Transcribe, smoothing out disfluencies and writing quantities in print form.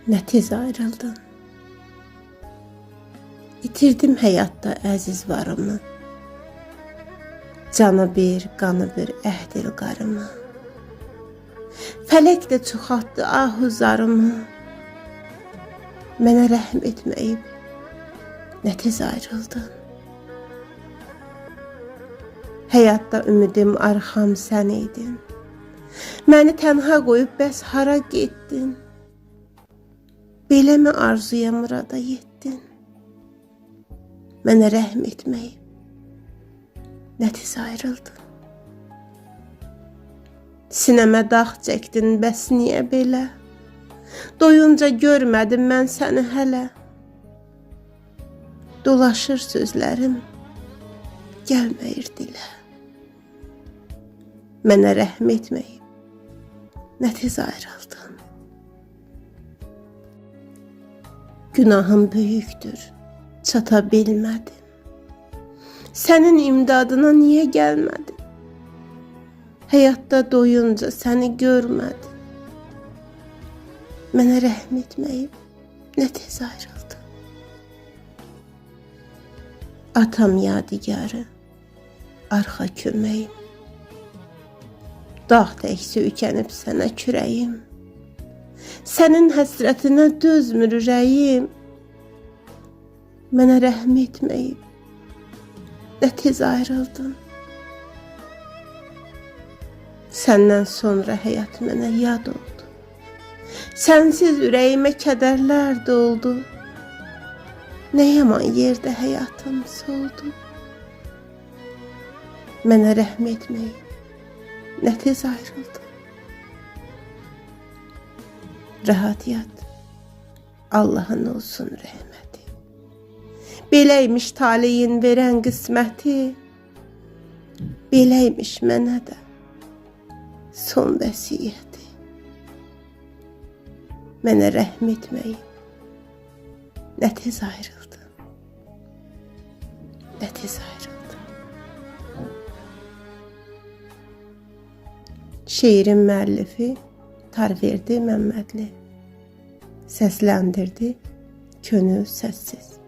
Ne tez ayrıldın. İtirdim həyatda əziz varımı. Canı bir, qanı bir əhdil qarımı. Fələk də çoxaltdı ahuzarımı. Mənə rəhm etməyib, nə tez ayrıldın. Həyatda ümidim, arxam sən idin. Məni tənha qoyub bəs hara getdin? Beləmi arzuya murada yetdin? Mənə rəhm etməyib, nə tez ayrıldın. Sinəmə dağ çəkdin, bəs niyə belə? Doyunca görmədim mən səni hələ. Dolaşır sözlərim, gəlməyir dilə. Mənə rəhm etməyib, nə tez ayrıldın. Günahım böyükdür, çata bilmədim. Sənin imdadına niyə gəlmədim? Həyatda doyunca səni görmədim. Mənə rəhm etməyib, nə tez ayrıldın. Atam yadigarı, arxa köməyim. Dağ tək söykənib sənə kürəyim. Sənin həsrətinə dözmür ürəyim. Mənə rəhm etməyib, nə tez ayrıldın. Səndən sonra həyat mənə yad oldu. Sənsiz ürəyimə kədərlər doldu. Nə yaman yerdə həyatım soldu. Mənə rəhm etməyib, nə tez ayrıldın. Rahat yat, Allah'ın olsun rəhməti. Beləymiş taleyin verən qisməti. Beləymiş mənə də son vəsiyyəti. Mənə rəhm etməyib, nə tez ayrıldın. Nə tez ayrıldın. Şeirin müəllifi Tarverdi Məmmədli. Səsləndirdi Könül Səssiz.